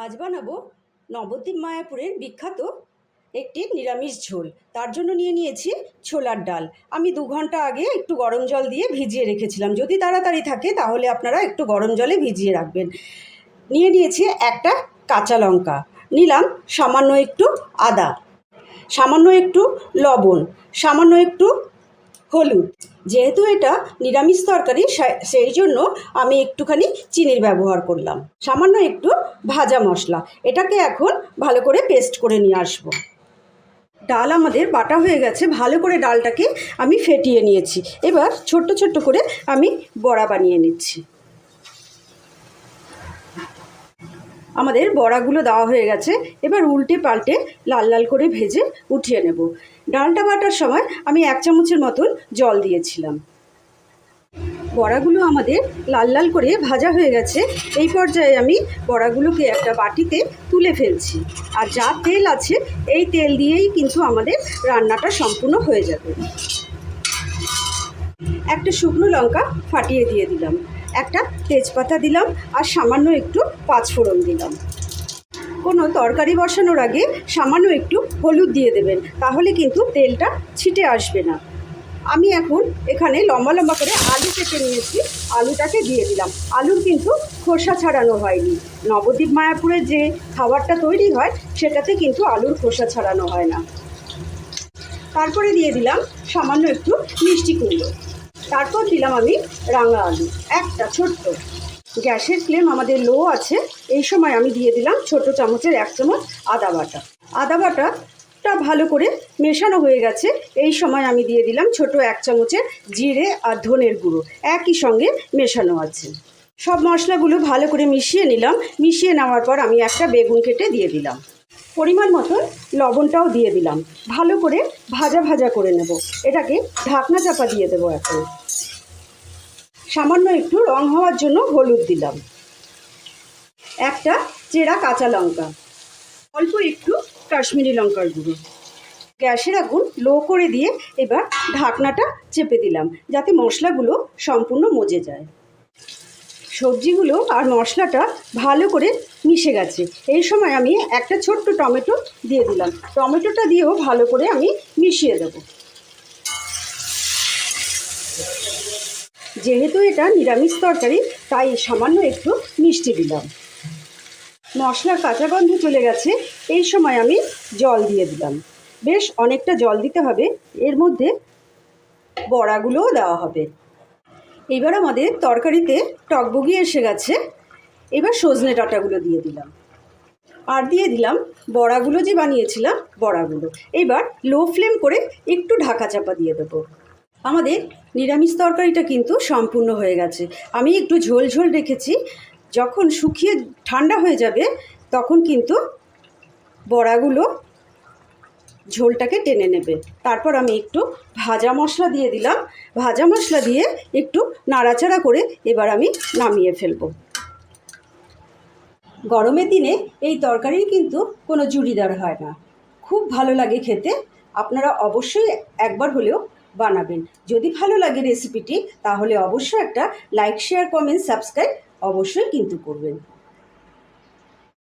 আজ বানাবো নবদ্বীপ মায়াপুরের বিখ্যাত একটি নিরামিষ ঝোল। তার জন্য নিয়ে নিয়েছি ছোলার ডাল। আমি 2 ঘন্টা আগে একটু গরম জল দিয়ে ভিজিয়ে রেখেছিলাম। যদি তাড়াতাড়ি থাকে তাহলে আপনারা একটু গরম জলে ভিজিয়ে রাখবেন। নিয়ে নিয়েছি একটা কাঁচা লঙ্কা, নিলাম সামান্য একটু আদা, সামান্য একটু লবণ, সামান্য একটু হলুদ। যেহেতু এটা নিরামিষ তরকারি সেই জন্য আমি একটুখানি চিনির ব্যবহার করলাম, সামান্য একটু ভাজা মশলা। এটাকে এখন ভালো করে পেস্ট করে নিয়ে আসবো। ডাল আমাদের বাটা হয়ে গেছে, ভালো করে ডালটাকে আমি ফেটিয়ে নিয়েছি। এবার ছোট্ট ছোট্ট করে আমি বড়া বানিয়ে নিচ্ছি। আমাদের বড়াগুলো দেওয়া হয়ে গেছে, এবার উল্টে পাল্টে লাল লাল করে ভেজে উঠিয়ে নেব। ডালটা বাটার সময় আমি 1 চামচের মতন জল দিয়েছিলাম। বড়াগুলো আমাদের লাল লাল করে ভাজা হয়ে গেছে। এই পর্যায়ে আমি বড়াগুলোকে একটা বাটিতে তুলে ফেলছি। আর যা তেল আছে এই তেল দিয়েই কিন্তু আমাদের রান্নাটা সম্পূর্ণ হয়ে যাবে। একটা শুকনো লঙ্কা ফাটিয়ে দিয়ে দিলাম, একটা তেজপাতা দিলাম, আর সামান্য একটু 5 ফোড়ন দিলাম। কোনো তরকারি বসানোর আগে সামান্য একটু হলুদ দিয়ে দেবেন, তাহলে কিন্তু তেলটা ছিটে আসবে না। আমি এখন এখানে লম্বা লম্বা করে আলু কেটে নিয়েছি, আলুটাকে দিয়ে দিলাম। আলুর কিন্তু খোসা ছাড়ানো হয়নি। নবদ্বীপ মায়াপুরের যে খাবারটা তৈরি হয় সেটাতে কিন্তু আলুর খোসা ছাড়ানো হয় না। তারপরে দিয়ে দিলাম সামান্য একটু মিষ্টি কুমড়ো। তারপর দিলাম আমি রাঙা আলু একটা ছোট্ট। গ্যাসের ফ্লেম আমাদের লো আছে। এই সময় আমি দিয়ে দিলাম ছোট চামচের 1 চামচ আদা বাটা। আদা বাটাটা ভালো করে মেশানো হয়ে গেছে। এই সময় আমি দিয়ে দিলাম ছোট 1 চামচের জিরে আর ধনের গুঁড়ো, একই সঙ্গে মেশানো আছে। সব মশলাগুলো ভালো করে মিশিয়ে নিলাম। মিশিয়ে নেওয়ার পর আমি একটা বেগুন কেটে দিয়ে দিলাম, পরিমাণ মতন লবণটাও দিয়ে দিলাম। ভালো করে ভাজা ভাজা করে নেব। এটাকে ঢাকনা চাপা দিয়ে দেবো। এখন সামান্য একটু রং হওয়ার জন্য হলুদ দিলাম, একটা চেরা কাঁচা লঙ্কা, অল্প একটু কাশ্মীরি লঙ্কার গুঁড়ো। গ্যাসের আগুন লো করে দিয়ে এবার ঢাকনাটা চেপে দিলাম, যাতে মশলাগুলো সম্পূর্ণ মজে যায়। সবজিগুলো আর মশলাটা ভালো করে মিশে গেছে। এই সময় আমি একটা ছোট্ট টমেটো দিয়ে দিলাম। টমেটোটা দিয়েও ভালো করে আমি মিশিয়ে দেব। যেহেতু এটা নিরামিষ তরকারি তাই সামান্য একটু মিষ্টি দিলাম। মশলার কাঁচা গন্ধ চলে গেছে। এই সময় আমি জল দিয়ে দিলাম। বেশ অনেকটা জল দিতে হবে, এর মধ্যে বড়াগুলোও দেওয়া হবে। এবার আমাদের তরকারিতে টকবগি এসে গেছে। এবার সজনে ডাঁটাগুলো দিয়ে দিলাম, আর দিয়ে দিলাম বড়াগুলো যে বানিয়েছিলাম বড়াগুলো। এবার লো ফ্লেম করে একটু ঢাকা চাপা দিয়ে দেবো। আমাদের নিরামিষ তরকারিটা কিন্তু সম্পূর্ণ হয়ে গেছে। আমি একটু ঝোল ঝোল রেখেছি। যখন শুকিয়ে ঠান্ডা হয়ে যাবে তখন কিন্তু বড়াগুলো ঝোলটাকে টেনে নেবে। তারপর আমি একটু ভাজা মশলা দিয়ে দিলাম। ভাজা মশলা দিয়ে একটু নাড়াচাড়া করে এবার আমি নামিয়ে ফেলবো। গরমের দিনে এই তরকারির কিন্তু কোনো জুড়িদার হয় না, খুব ভালো লাগে খেতে। আপনারা অবশ্যই একবার হলেও বানাবেন। যদি ভালো লাগে রেসিপিটি তাহলে অবশ্যই একটা লাইক, শেয়ার, কমেন্ট, সাবস্ক্রাইব অবশ্যই কিন্তু করবেন।